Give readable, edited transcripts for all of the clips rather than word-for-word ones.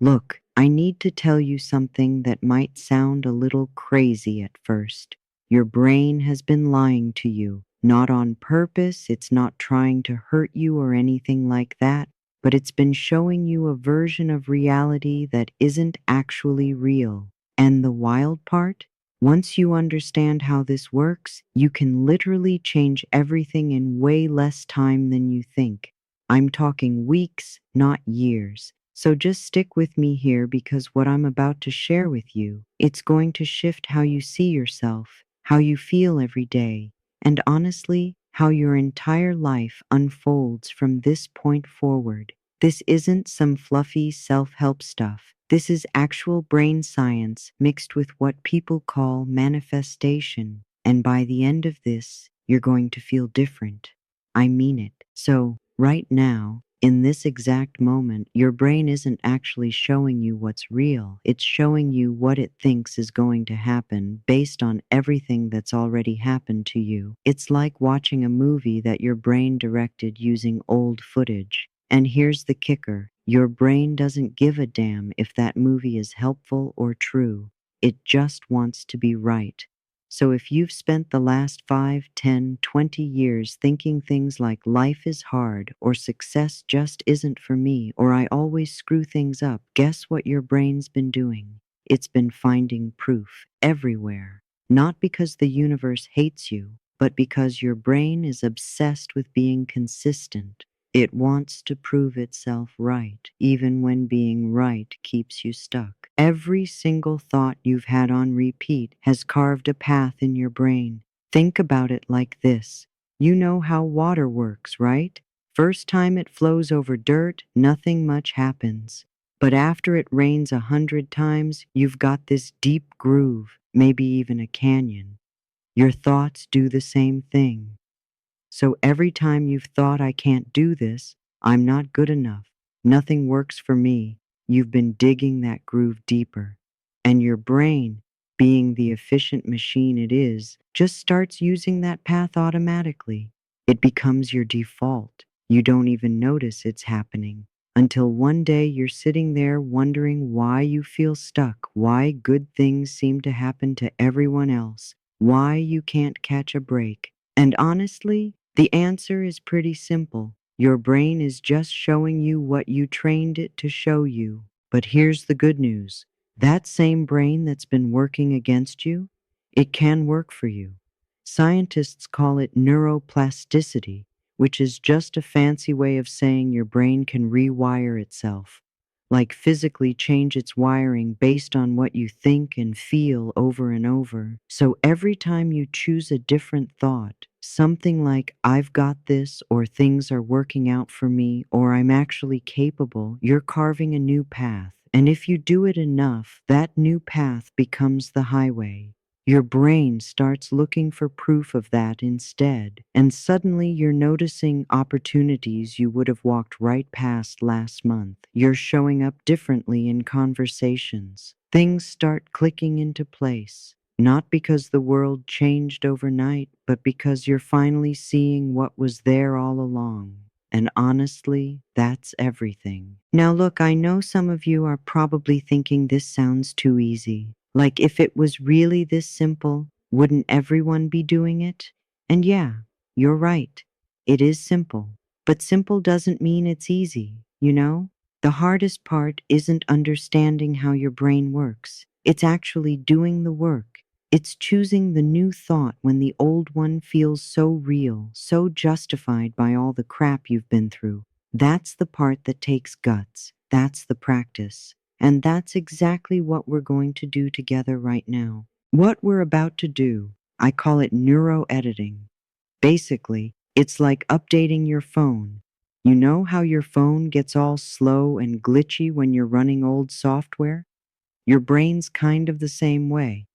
Look, I need to tell you something that might sound a little crazy at first. Your brain has been lying to you, not on purpose, it's not trying to hurt you or anything like that, but it's been showing you a version of reality that isn't actually real. And the wild part? Once you understand how this works, you can literally change everything in way less time than you think. I'm talking weeks, not years. So just stick with me here because what I'm about to share with you, it's going to shift how you see yourself, how you feel every day, and honestly, how your entire life unfolds from this point forward. This isn't some fluffy self-help stuff. This is actual brain science mixed with what people call manifestation. And by the end of this, you're going to feel different. I mean it. So, right now, in this exact moment, your brain isn't actually showing you what's real. It's showing you what it thinks is going to happen based on everything that's already happened to you. It's like watching a movie that your brain directed using old footage. And here's the kicker. Your brain doesn't give a damn if that movie is helpful or true. It just wants to be right. So if you've spent the last 5, 10, 20 years thinking things like life is hard or success just isn't for me or I always screw things up, guess what your brain's been doing? It's been finding proof everywhere. Not because the universe hates you, but because your brain is obsessed with being consistent. It wants to prove itself right, even when being right keeps you stuck. Every single thought you've had on repeat has carved a path in your brain. Think about it like this. You know how water works, right? First time it flows over dirt, nothing much happens. But after it rains 100 times, you've got this deep groove, maybe even a canyon. Your thoughts do the same thing. So every time you've thought, I can't do this, I'm not good enough, nothing works for me, you've been digging that groove deeper. And your brain, being the efficient machine it is, just starts using that path automatically. It becomes your default. You don't even notice it's happening until one day you're sitting there wondering why you feel stuck, why good things seem to happen to everyone else, why you can't catch a break. And honestly, the answer is pretty simple. Your brain is just showing you what you trained it to show you. But here's the good news. That same brain that's been working against you, it can work for you. Scientists call it neuroplasticity, which is just a fancy way of saying your brain can rewire itself, like physically change its wiring based on what you think and feel over and over. So every time you choose a different thought, something like, I've got this, or things are working out for me, or I'm actually capable, you're carving a new path. And if you do it enough, that new path becomes the highway. Your brain starts looking for proof of that instead, and suddenly you're noticing opportunities you would have walked right past last month. You're showing up differently in conversations. Things start clicking into place, not because the world changed overnight, but because you're finally seeing what was there all along. And honestly, that's everything. Now look, I know some of you are probably thinking this sounds too easy. Like if it was really this simple, wouldn't everyone be doing it? And yeah, you're right. It is simple. But simple doesn't mean it's easy, you know? The hardest part isn't understanding how your brain works. It's actually doing the work. It's choosing the new thought when the old one feels so real, so justified by all the crap you've been through. That's the part that takes guts. That's the practice. And that's exactly what we're going to do together right now. What we're about to do, I call it neuroediting. Basically, it's like updating your phone. You know how your phone gets all slow and glitchy when you're running old software? Your brain's kind of the same way.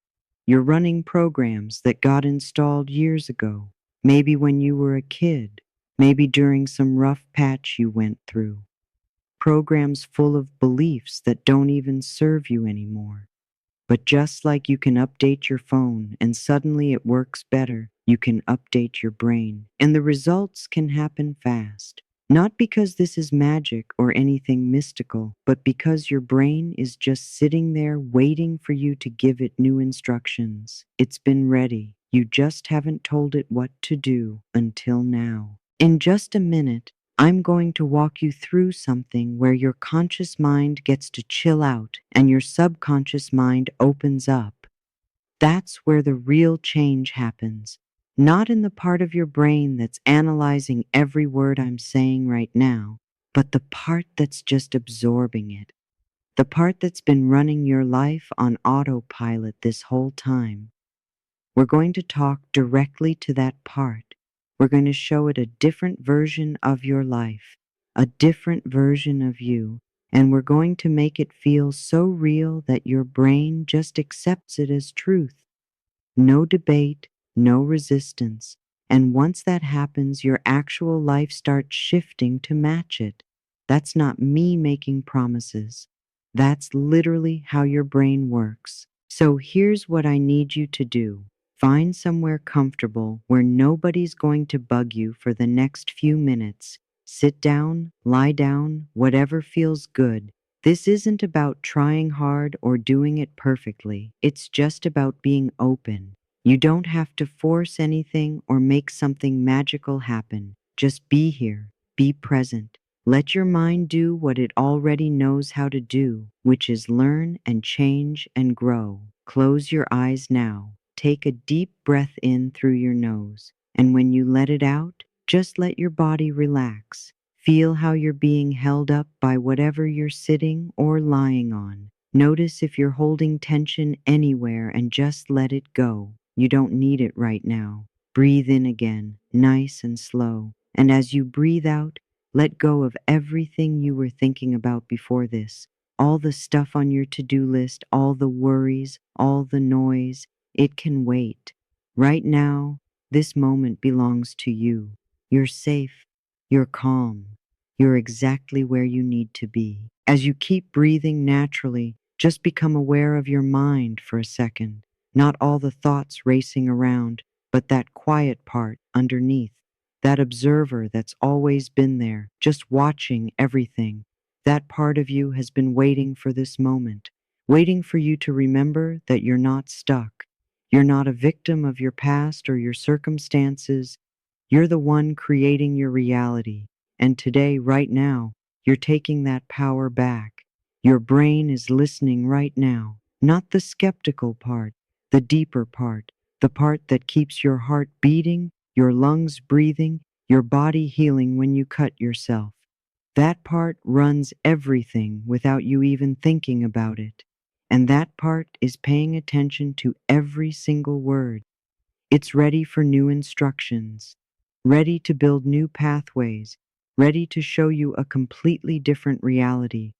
You're running programs that got installed years ago, maybe when you were a kid, maybe during some rough patch you went through. Programs full of beliefs that don't even serve you anymore. But just like you can update your phone and suddenly it works better, you can update your brain, and the results can happen fast. Not because this is magic or anything mystical, but because your brain is just sitting there waiting for you to give it new instructions. It's been ready. You just haven't told it what to do until now. In just a minute, I'm going to walk you through something where your conscious mind gets to chill out and your subconscious mind opens up. That's where the real change happens, not in the part of your brain that's analyzing every word I'm saying right now, but the part that's just absorbing it, the part that's been running your life on autopilot this whole time. We're going to talk directly to that part. We're going to show it a different version of your life, a different version of you, and we're going to make it feel so real that your brain just accepts it as truth. No debate, no resistance. And once that happens, your actual life starts shifting to match it. That's not me making promises. That's literally how your brain works. So here's what I need you to do. Find somewhere comfortable where nobody's going to bug you for the next few minutes. Sit down, lie down, whatever feels good. This isn't about trying hard or doing it perfectly. It's just about being open. You don't have to force anything or make something magical happen. Just be here, be present. Let your mind do what it already knows how to do, which is learn and change and grow. Close your eyes now. Take a deep breath in through your nose. And when you let it out, just let your body relax. Feel how you're being held up by whatever you're sitting or lying on. Notice if you're holding tension anywhere and just let it go. You don't need it right now. Breathe in again, nice and slow. And as you breathe out, let go of everything you were thinking about before this. All the stuff on your to-do list, all the worries, all the noise. It can wait. Right now, this moment belongs to you. You're safe. You're calm. You're exactly where you need to be. As you keep breathing naturally, just become aware of your mind for a second. Not all the thoughts racing around, but that quiet part underneath. That observer that's always been there, just watching everything. That part of you has been waiting for this moment, waiting for you to remember that you're not stuck. You're not a victim of your past or your circumstances. You're the one creating your reality. And today, right now, you're taking that power back. Your brain is listening right now, not the skeptical part, the deeper part, the part that keeps your heart beating, your lungs breathing, your body healing when you cut yourself. That part runs everything without you even thinking about it. And that part is paying attention to every single word. It's ready for new instructions, ready to build new pathways, ready to show you a completely different reality.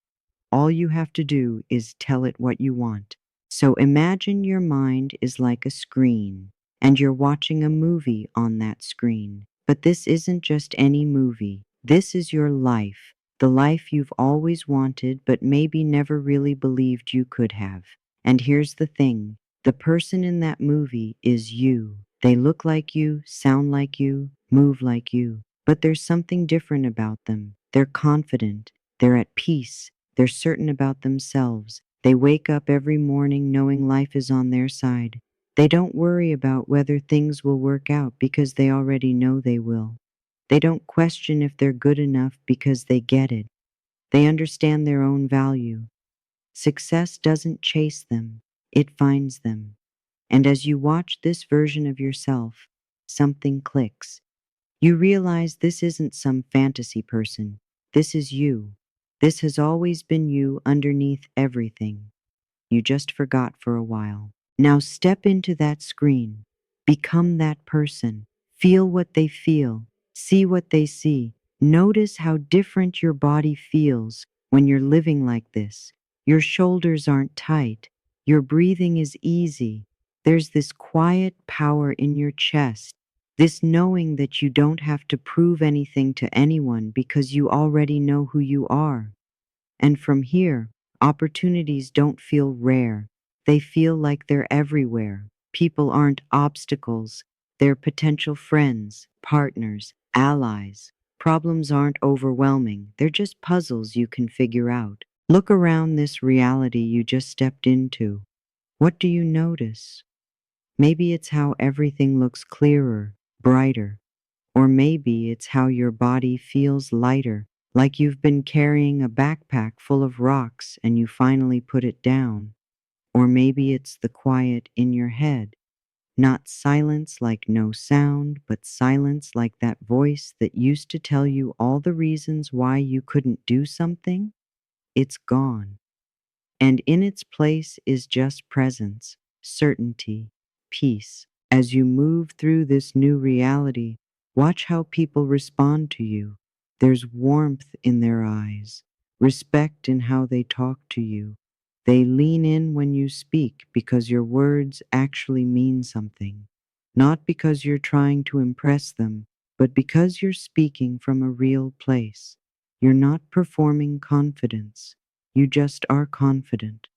All you have to do is tell it what you want. So imagine your mind is like a screen, and you're watching a movie on that screen. But this isn't just any movie. This is your life, the life you've always wanted but maybe never really believed you could have. And here's the thing, the person in that movie is you. They look like you, sound like you, move like you. But there's something different about them. They're confident, they're at peace, they're certain about themselves. They wake up every morning knowing life is on their side. They don't worry about whether things will work out because they already know they will. They don't question if they're good enough because they get it. They understand their own value. Success doesn't chase them, it finds them. And as you watch this version of yourself, something clicks. You realize this isn't some fantasy person. This is you. This has always been you underneath everything. You just forgot for a while. Now step into that screen. Become that person. Feel what they feel. See what they see. Notice how different your body feels when you're living like this. Your shoulders aren't tight. Your breathing is easy. There's this quiet power in your chest. This knowing that you don't have to prove anything to anyone because you already know who you are. And from here, opportunities don't feel rare. They feel like they're everywhere. People aren't obstacles. They're potential friends, partners, allies. problems aren't overwhelming, they're just puzzles you can figure out. Look around this reality you just stepped into. What do you notice? Maybe it's how everything looks clearer, brighter, or maybe it's how your body feels lighter, like you've been carrying a backpack full of rocks and you finally put it down. Or maybe it's the quiet in your head. Not silence like no sound, but silence like that voice that used to tell you all the reasons why you couldn't do something. It's gone. And in its place is just presence, certainty, peace. As you move through this new reality, watch how people respond to you. There's warmth in their eyes, respect in how they talk to you. They lean in when you speak because your words actually mean something. Not because you're trying to impress them, but because you're speaking from a real place. You're not performing confidence. You just are confident,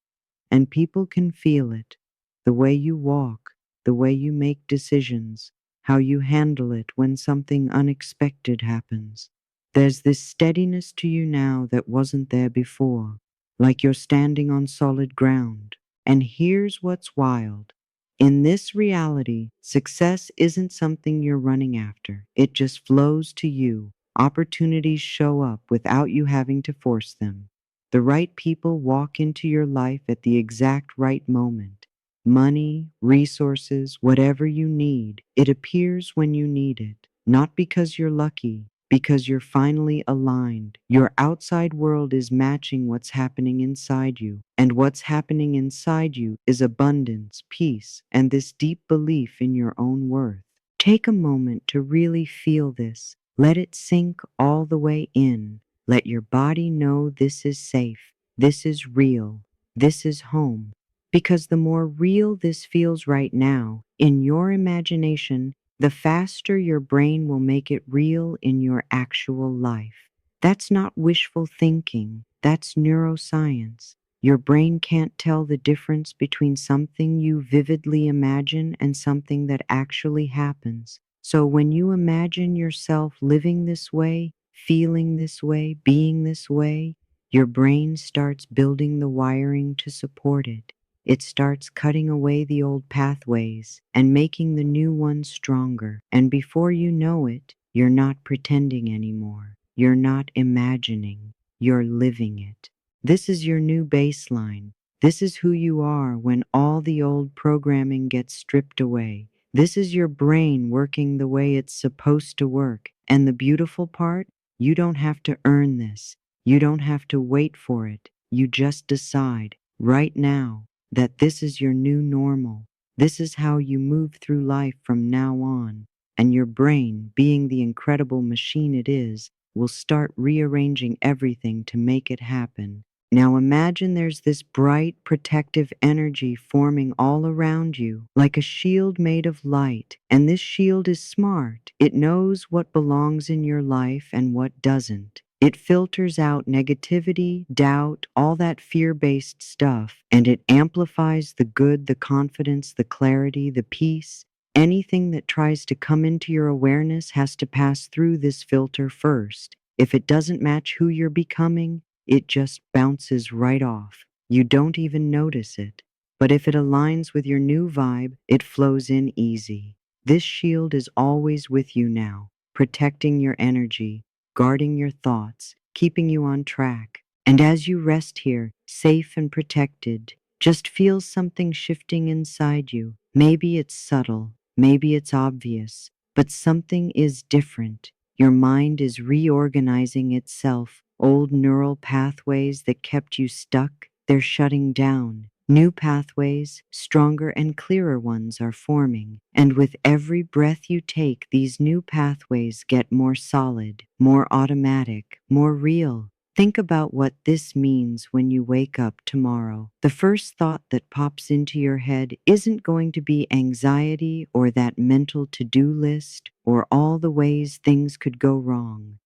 and people can feel it. The way you walk, the way you make decisions, how you handle it when something unexpected happens. There's this steadiness to you now that wasn't there before, like you're standing on solid ground. And here's what's wild. In this reality, success isn't something you're running after. It just flows to you. Opportunities show up without you having to force them. The right people walk into your life at the exact right moment. Money, resources, whatever you need, it appears when you need it. Not because you're lucky, because you're finally aligned. Your outside world is matching what's happening inside you. And what's happening inside you is abundance, peace, and this deep belief in your own worth. Take a moment to really feel this. Let it sink all the way in. Let your body know this is safe, this is real, this is home. Because the more real this feels right now, in your imagination, the faster your brain will make it real in your actual life. That's not wishful thinking, that's neuroscience. Your brain can't tell the difference between something you vividly imagine and something that actually happens. So when you imagine yourself living this way, feeling this way, being this way, your brain starts building the wiring to support it. It starts cutting away the old pathways and making the new ones stronger. And before you know it, you're not pretending anymore. You're not imagining. You're living it. This is your new baseline. This is who you are when all the old programming gets stripped away. This is your brain working the way it's supposed to work. And the beautiful part, you don't have to earn this. You don't have to wait for it. You just decide right now that this is your new normal. This is how you move through life from now on. And your brain, being the incredible machine it is, will start rearranging everything to make it happen. Now imagine there's this bright, protective energy forming all around you, like a shield made of light. And this shield is smart. It knows what belongs in your life and what doesn't. It filters out negativity, doubt, all that fear-based stuff, and it amplifies the good, the confidence, the clarity, the peace. Anything that tries to come into your awareness has to pass through this filter first. If it doesn't match who you're becoming, it just bounces right off. You don't even notice it. But if it aligns with your new vibe, it flows in easy. This shield is always with you now, protecting your energy, guarding your thoughts, keeping you on track. And as you rest here, safe and protected, just feel something shifting inside you. Maybe it's subtle, maybe it's obvious, but something is different. Your mind is reorganizing itself. Old neural pathways that kept you stuck, they're shutting down. New pathways, stronger and clearer ones are forming. And with every breath you take, these new pathways get more solid, more automatic, more real. Think about what this means when you wake up tomorrow. The first thought that pops into your head isn't going to be anxiety or that mental to-do list or all the ways things could go wrong.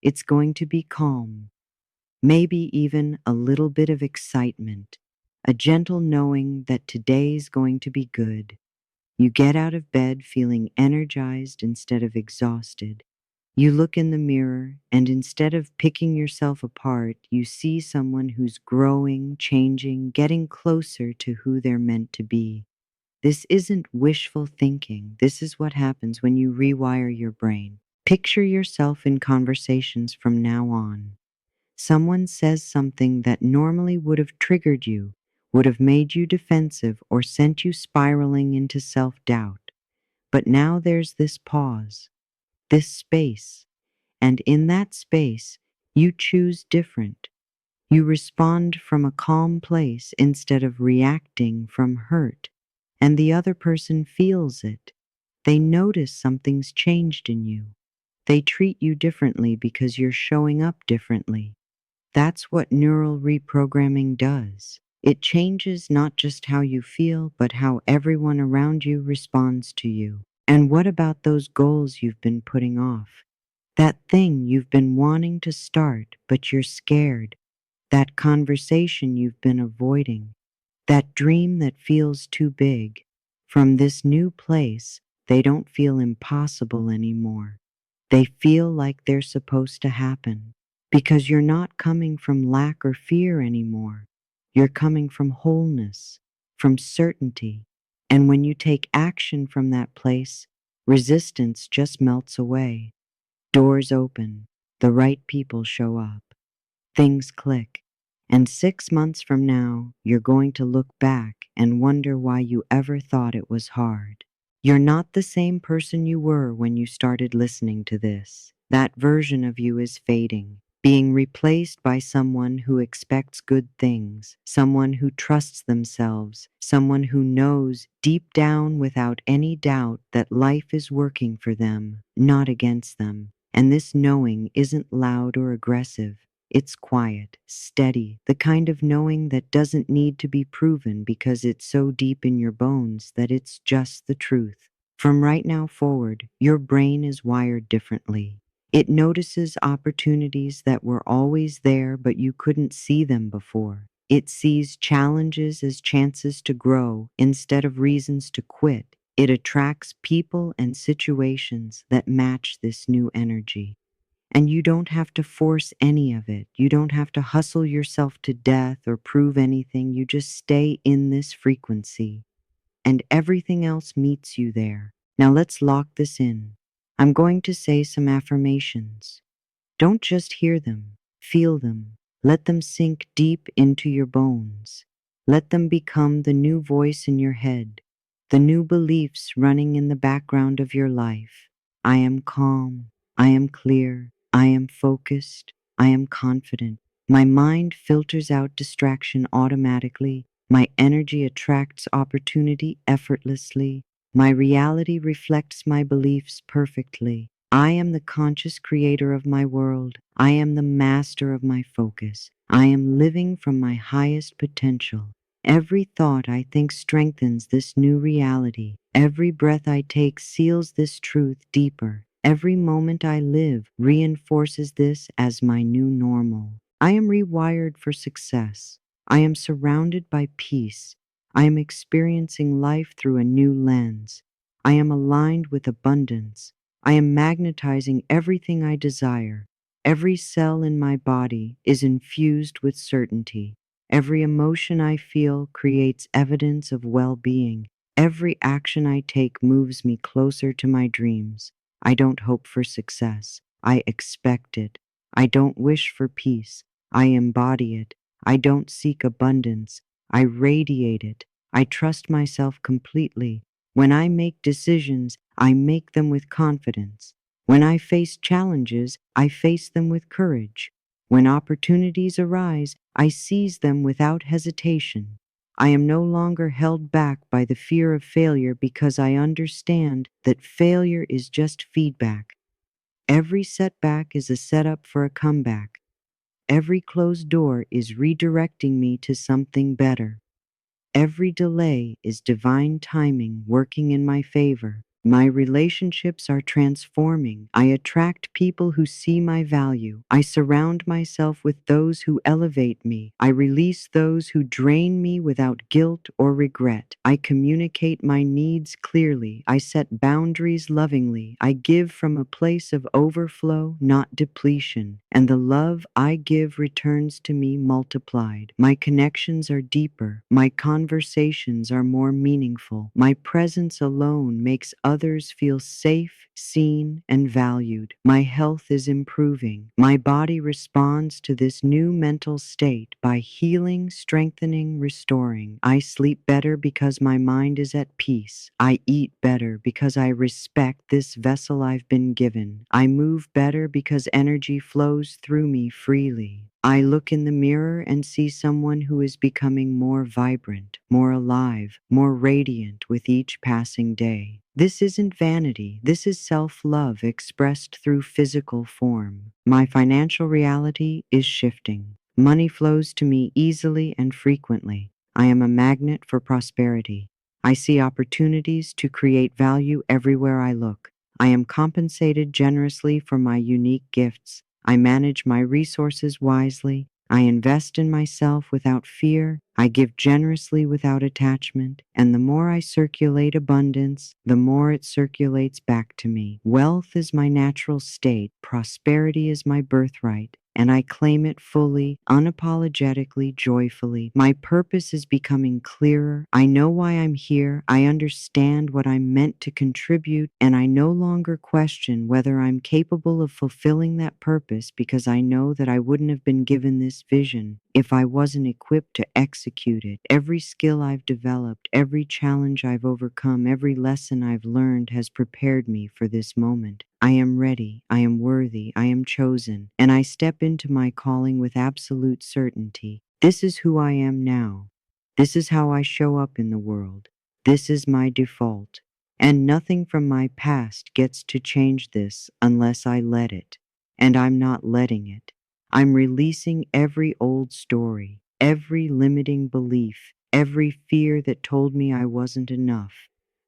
It's going to be calm, maybe even a little bit of excitement, a gentle knowing that today's going to be good. You get out of bed feeling energized instead of exhausted. You look in the mirror, and instead of picking yourself apart, you see someone who's growing, changing, getting closer to who they're meant to be. This isn't wishful thinking. This is what happens when you rewire your brain. Picture yourself in conversations from now on. Someone says something that normally would have triggered you, would have made you defensive, or sent you spiraling into self-doubt. But now there's this pause, this space, and in that space, you choose different. You respond from a calm place instead of reacting from hurt, and the other person feels it. They notice something's changed in you. They treat you differently because you're showing up differently. That's what neural reprogramming does. It changes not just how you feel, but how everyone around you responds to you. And what about those goals you've been putting off? That thing you've been wanting to start, but you're scared. That conversation you've been avoiding. That dream that feels too big. From this new place, they don't feel impossible anymore. They feel like they're supposed to happen. Because you're not coming from lack or fear anymore. You're coming from wholeness, from certainty. And when you take action from that place, resistance just melts away. Doors open, the right people show up, things click, and 6 months from now, you're going to look back and wonder why you ever thought it was hard. You're not the same person you were when you started listening to this. That version of you is fading, being replaced by someone who expects good things, someone who trusts themselves, someone who knows deep down without any doubt that life is working for them, not against them. And this knowing isn't loud or aggressive. It's quiet, steady, the kind of knowing that doesn't need to be proven because it's so deep in your bones that it's just the truth. From right now forward, your brain is wired differently. It notices opportunities that were always there but you couldn't see them before. It sees challenges as chances to grow instead of reasons to quit. It attracts people and situations that match this new energy. And you don't have to force any of it. You don't have to hustle yourself to death or prove anything. You just stay in this frequency, and everything else meets you there. Now let's lock this in. I'm going to say some affirmations. Don't just hear them, feel them. Let them sink deep into your bones. Let them become the new voice in your head, the new beliefs running in the background of your life. I am calm. I am clear. I am focused. I am confident. My mind filters out distraction automatically. My energy attracts opportunity effortlessly. My reality reflects my beliefs perfectly. I am the conscious creator of my world. I am the master of my focus. I am living from my highest potential. Every thought I think strengthens this new reality. Every breath I take seals this truth deeper. Every moment I live reinforces this as my new normal. I am rewired for success. I am surrounded by peace. I am experiencing life through a new lens. I am aligned with abundance. I am magnetizing everything I desire. Every cell in my body is infused with certainty. Every emotion I feel creates evidence of well-being. Every action I take moves me closer to my dreams. I don't hope for success. I expect it. I don't wish for peace. I embody it. I don't seek abundance. I radiate it. I trust myself completely. When I make decisions, I make them with confidence. When I face challenges, I face them with courage. When opportunities arise, I seize them without hesitation. I am no longer held back by the fear of failure because I understand that failure is just feedback. Every setback is a setup for a comeback. Every closed door is redirecting me to something better. Every delay is divine timing working in my favor. My relationships are transforming. I attract people who see my value. I surround myself with those who elevate me. I release those who drain me without guilt or regret. I communicate my needs clearly. I set boundaries lovingly. I give from a place of overflow, not depletion. And the love I give returns to me multiplied. My connections are deeper. My conversations are more meaningful. My presence alone makes others feel safe, seen, and valued. My health is improving. My body responds to this new mental state by healing, strengthening, restoring. I sleep better because my mind is at peace. I eat better because I respect this vessel I've been given. I move better because energy flows through me freely. I look in the mirror and see someone who is becoming more vibrant, more alive, more radiant with each passing day. This isn't vanity. This is self-love expressed through physical form. My financial reality is shifting. Money flows to me easily and frequently. I am a magnet for prosperity. I see opportunities to create value everywhere I look. I am compensated generously for my unique gifts. I manage my resources wisely. I invest in myself without fear. I give generously without attachment. And the more I circulate abundance, the more it circulates back to me. Wealth is my natural state. Prosperity is my birthright. And I claim it fully, unapologetically, joyfully. My purpose is becoming clearer. I know why I'm here. I understand what I'm meant to contribute, and I no longer question whether I'm capable of fulfilling that purpose because I know that I wouldn't have been given this vision if I wasn't equipped to execute it. Every skill I've developed, every challenge I've overcome, every lesson I've learned has prepared me for this moment. I am ready, I am worthy, I am chosen, and I step into my calling with absolute certainty. This is who I am now. This is how I show up in the world. This is my default. And nothing from my past gets to change this unless I let it. And I'm not letting it. I'm releasing every old story, every limiting belief, every fear that told me I wasn't enough.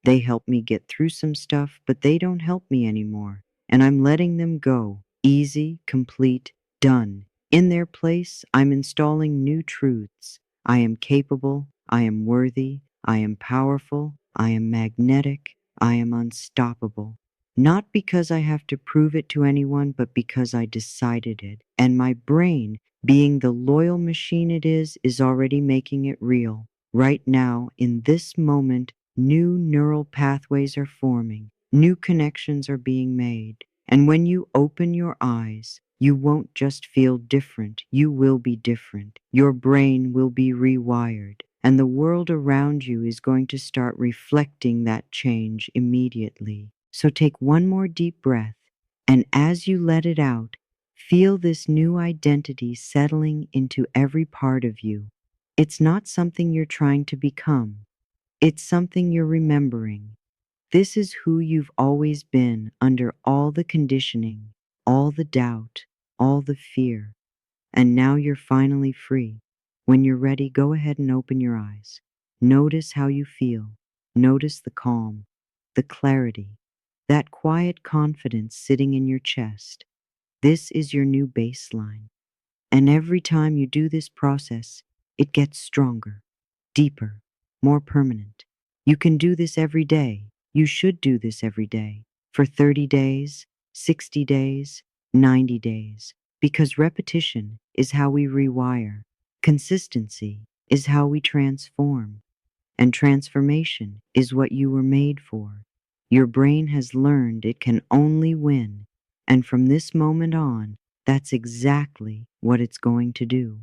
They helped me get through some stuff, but they don't help me anymore. And I'm letting them go. Easy, complete, done. In their place, I'm installing new truths. I am capable. I am worthy. I am powerful. I am magnetic. I am unstoppable. Not because I have to prove it to anyone, but because I decided it. And my brain, being the loyal machine it is already making it real. Right now, in this moment, new neural pathways are forming. New connections are being made. And when you open your eyes, you won't just feel different. You will be different. Your brain will be rewired. And the world around you is going to start reflecting that change immediately. So take one more deep breath. And as you let it out, feel this new identity settling into every part of you. It's not something you're trying to become. It's something you're remembering. This is who you've always been under all the conditioning, all the doubt, all the fear. And now you're finally free. When you're ready, go ahead and open your eyes. Notice how you feel. Notice the calm, the clarity, that quiet confidence sitting in your chest. This is your new baseline. And every time you do this process, it gets stronger, deeper, more permanent. You can do this every day. You should do this every day for 30 days, 60 days, 90 days, because repetition is how we rewire. Consistency is how we transform. And transformation is what you were made for. Your brain has learned it can only win. And from this moment on, that's exactly what it's going to do.